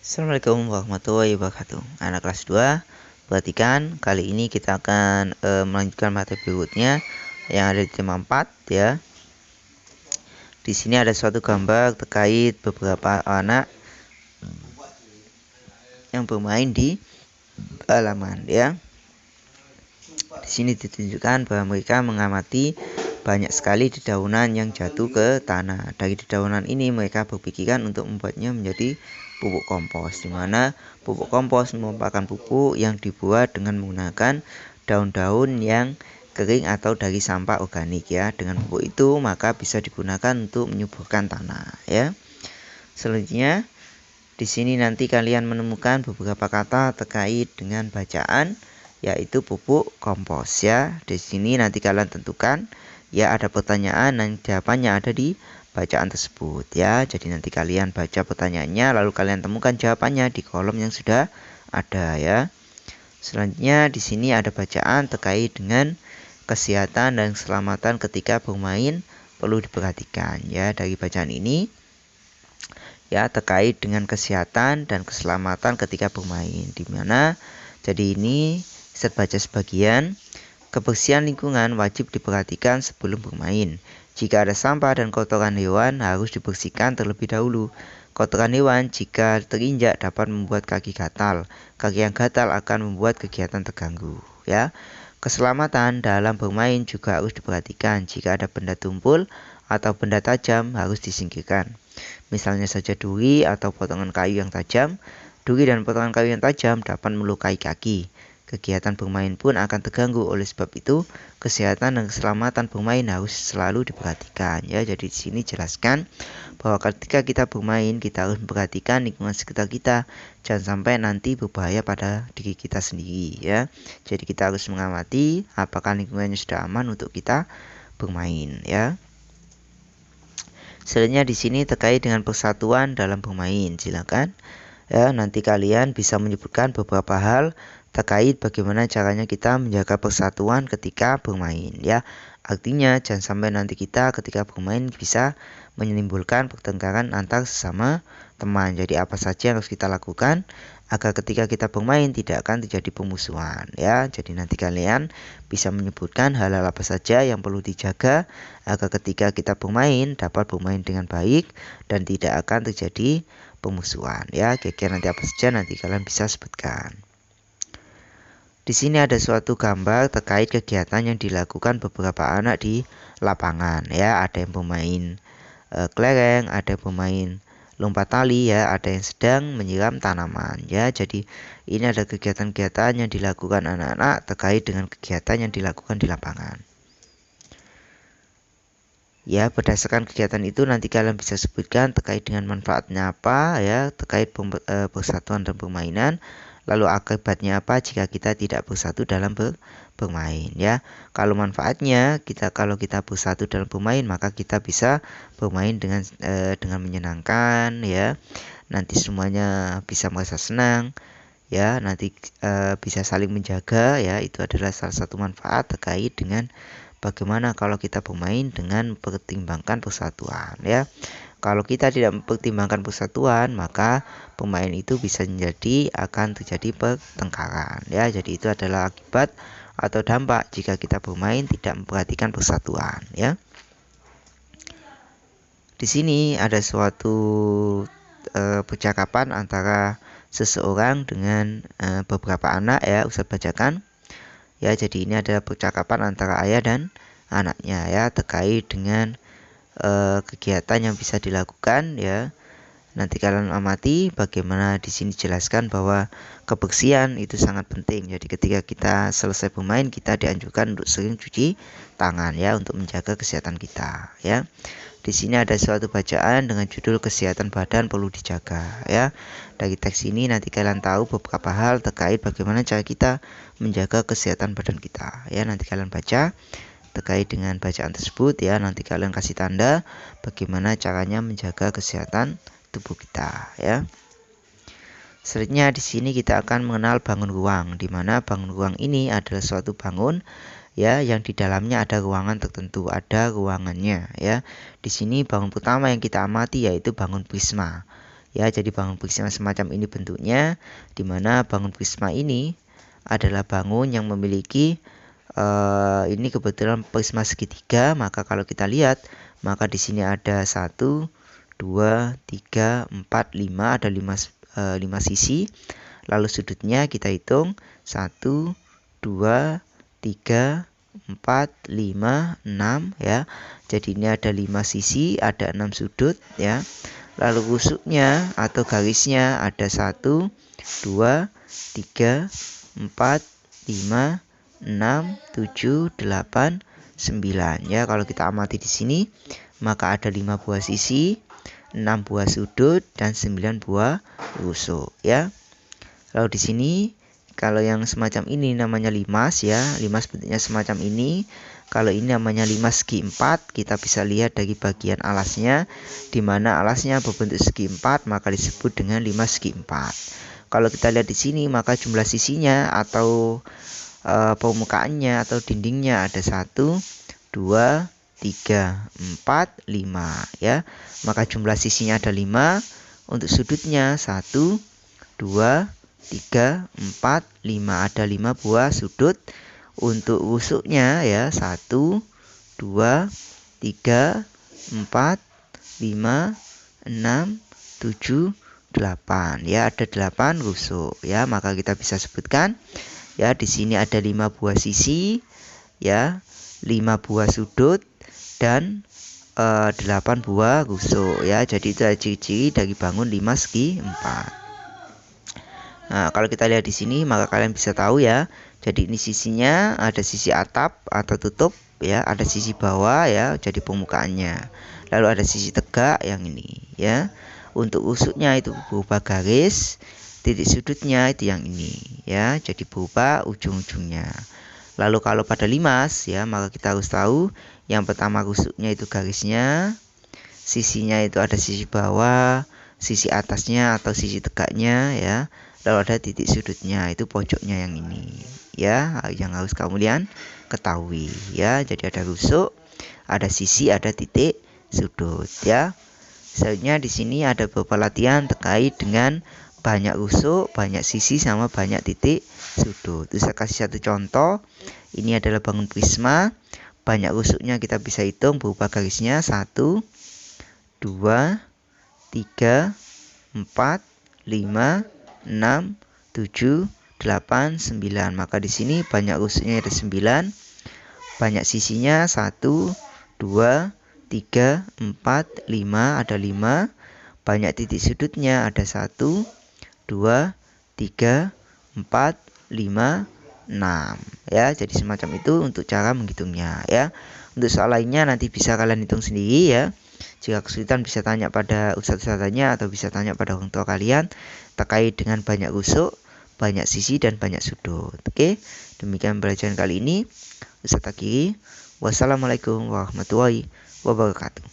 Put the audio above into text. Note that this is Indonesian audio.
Assalamualaikum warahmatullahi wabarakatuh. Anak kelas 2, perhatikan kali ini kita akan melanjutkan materi berikutnya yang ada di tema 4 ya. Di sini ada suatu gambar terkait beberapa anak yang bermain di halaman ya. Di sini ditunjukkan bahwa mereka mengamati banyak sekali dedaunan yang jatuh ke tanah. Dari dedaunan ini mereka berpikiran untuk membuatnya menjadi pupuk kompos, di mana pupuk kompos merupakan pupuk yang dibuat dengan menggunakan daun-daun yang kering atau dari sampah organik ya. Dengan pupuk itu maka bisa digunakan untuk menyuburkan tanah ya. Selanjutnya di sini nanti kalian menemukan beberapa kata terkait dengan bacaan yaitu pupuk kompos ya. Di sini nanti kalian tentukan ya, ada pertanyaan dan jawabannya ada di bacaan tersebut ya. Jadi nanti kalian baca pertanyaannya lalu kalian temukan jawabannya di kolom yang sudah ada ya. Selanjutnya di sini ada bacaan terkait dengan kesehatan dan keselamatan ketika bermain perlu diperhatikan ya. Dari bacaan ini ya terkait dengan kesehatan dan keselamatan ketika bermain, di mana jadi ini saya baca sebagian. Kebersihan lingkungan wajib diperhatikan sebelum bermain. Jika ada sampah dan kotoran hewan harus dibersihkan terlebih dahulu. Kotoran hewan jika terinjak dapat membuat kaki gatal. Kaki yang gatal akan membuat kegiatan terganggu ya. Keselamatan dalam bermain juga harus diperhatikan. Jika ada benda tumpul atau benda tajam harus disingkirkan. Misalnya saja duri atau potongan kayu yang tajam. Duri dan potongan kayu yang tajam dapat melukai kaki. Kegiatan bermain pun akan terganggu. Oleh sebab itu, kesehatan dan keselamatan bermain harus selalu diperhatikan ya. Jadi di sini jelaskan bahwa ketika kita bermain kita harus memperhatikan lingkungan sekitar kita. Jangan sampai nanti berbahaya pada diri kita sendiri ya. Jadi kita harus mengamati apakah lingkungannya sudah aman untuk kita bermain ya. Selanjutnya di sini terkait dengan persatuan dalam bermain. Silakan ya, nanti kalian bisa menyebutkan beberapa hal terkait bagaimana caranya kita menjaga persatuan ketika bermain ya. Artinya jangan sampai nanti kita ketika bermain bisa menimbulkan pertengkaran antar sesama teman. Jadi apa saja yang harus kita lakukan agar ketika kita bermain tidak akan terjadi permusuhan ya. Jadi nanti kalian bisa menyebutkan hal-hal apa saja yang perlu dijaga agar ketika kita bermain dapat bermain dengan baik dan tidak akan terjadi pemusuhan ya. Kira-kira nanti apa saja nanti kalian bisa sebutkan. Di sini ada suatu gambar terkait kegiatan yang dilakukan beberapa anak di lapangan ya. Ada yang bermain kelereng, ada yang bermain lompat tali ya, ada yang sedang menyiram tanaman ya. Jadi ini ada kegiatan-kegiatan yang dilakukan anak-anak terkait dengan kegiatan yang dilakukan di lapangan. Ya, berdasarkan kegiatan itu nanti kalian bisa sebutkan terkait dengan manfaatnya apa ya, terkait persatuan dan permainan. Lalu akibatnya apa jika kita tidak bersatu dalam bermain ya. Kalau manfaatnya kalau kita bersatu dalam bermain maka kita bisa bermain dengan menyenangkan ya. Nanti semuanya bisa merasa senang ya. Nanti bisa saling menjaga ya. Itu adalah salah satu manfaat terkait dengan bagaimana kalau kita bermain dengan mempertimbangkan persatuan ya. Kalau kita tidak mempertimbangkan persatuan maka pemain itu bisa akan terjadi pertengkaran ya. Jadi itu adalah akibat atau dampak jika kita bermain tidak memperhatikan persatuan ya. Di sini ada suatu percakapan antara seseorang dengan beberapa anak ya. Ustaz bacakan ya. Jadi ini adalah percakapan antara ayah dan anaknya ya terkait dengan kegiatan yang bisa dilakukan ya. Nanti kalian amati bagaimana di sini jelaskan bahwa kebersihan itu sangat penting. Jadi ketika kita selesai bermain kita dianjurkan untuk sering cuci tangan ya untuk menjaga kesehatan kita ya. Di sini ada suatu bacaan dengan judul kesehatan badan perlu dijaga ya. Dari teks ini nanti kalian tahu beberapa hal terkait bagaimana cara kita menjaga kesehatan badan kita ya. Nanti kalian baca terkait dengan bacaan tersebut ya. Nanti kalian kasih tanda bagaimana caranya menjaga kesehatan tubuh kita ya. Selanjutnya di sini kita akan mengenal bangun ruang, di mana bangun ruang ini adalah suatu bangun ya yang di dalamnya ada ruangan tertentu, ada ruangannya ya. Di sini bangun pertama yang kita amati yaitu bangun prisma Ya, jadi bangun prisma semacam ini bentuknya, di mana bangun prisma ini adalah bangun yang memiliki ini kebetulan prisma segitiga. Maka kalau kita lihat, maka di sini ada 1, 2, 3, 4, 5, ada 5 sisi. Lalu sudutnya kita hitung 1, 2, 3, 4, 5, 6 ya. Jadi ini ada 5 sisi, ada 6 sudut ya. Lalu rusuknya atau garisnya ada 1, 2, 3, 4, 5, 6, 7, 8, 9 ya. Kalau kita amati di sini, maka ada 5 buah sisi, 6 buah sudut, dan 9 buah rusuk ya. Lalu di sini kalau yang semacam ini namanya limas ya. Limas bentuknya semacam ini. Kalau ini namanya limas segi 4, kita bisa lihat dari bagian alasnya, di mana alasnya berbentuk segi 4, maka disebut dengan limas segi 4. Kalau kita lihat di sini, maka jumlah sisinya atau permukaannya atau dindingnya ada 1, 2, 3, 4, 5 ya. Maka jumlah sisinya ada 5. Untuk sudutnya 1, 2, 3, 4, 5, ada 5 buah sudut. Untuk rusuknya ya 1, 2, 3, 4, 5, 6, 7, 8 ya, ada 8 rusuk ya. Maka kita bisa sebutkan ya, di sini ada 5 buah sisi ya, 5 buah sudut, dan 8 buah rusuk ya. Jadi itu adalah ciri-ciri dari bangun limas segi 4. Nah, kalau kita lihat di sini, maka kalian bisa tahu ya. Jadi ini sisinya ada sisi atap atau tutup ya, ada sisi bawah ya, jadi permukaannya. Lalu ada sisi tegak yang ini ya. Untuk rusuknya itu berupa garis, titik sudutnya itu yang ini ya, jadi berupa ujung-ujungnya. Lalu kalau pada limas ya, maka kita harus tahu yang pertama rusuknya itu garisnya, sisinya itu ada sisi bawah, sisi atasnya atau sisi tegaknya ya. Lalu ada titik sudutnya, itu pojoknya yang ini ya, yang harus kalian ketahui ya. Jadi ada rusuk, ada sisi, ada titik sudut ya. Selanjutnya di sini ada beberapa latihan terkait dengan banyak rusuk, banyak sisi, sama banyak titik sudut. Saya kasih satu contoh. Ini adalah bangun prisma. Banyak rusuknya kita bisa hitung berupa garisnya 1, 2, 3, 4, 5, 6, 7, 8, 9. Maka di sini banyak rusuknya ada 9. Banyak sisinya 1, 2, 3, 4, 5, ada 5. Banyak titik sudutnya ada 1, 2, 3, 4, 5, 6 ya. Jadi semacam itu untuk cara menghitungnya ya. Untuk soal lainnya nanti bisa kalian hitung sendiri ya. Jika kesulitan bisa tanya pada ustadz-ustadzanya atau bisa tanya pada orang tua kalian terkait dengan banyak rusuk, banyak sisi, dan banyak sudut. Oke, demikian pelajaran kali ini. Ustadz akhiri. Wassalamualaikum warahmatullahi wabarakatuh.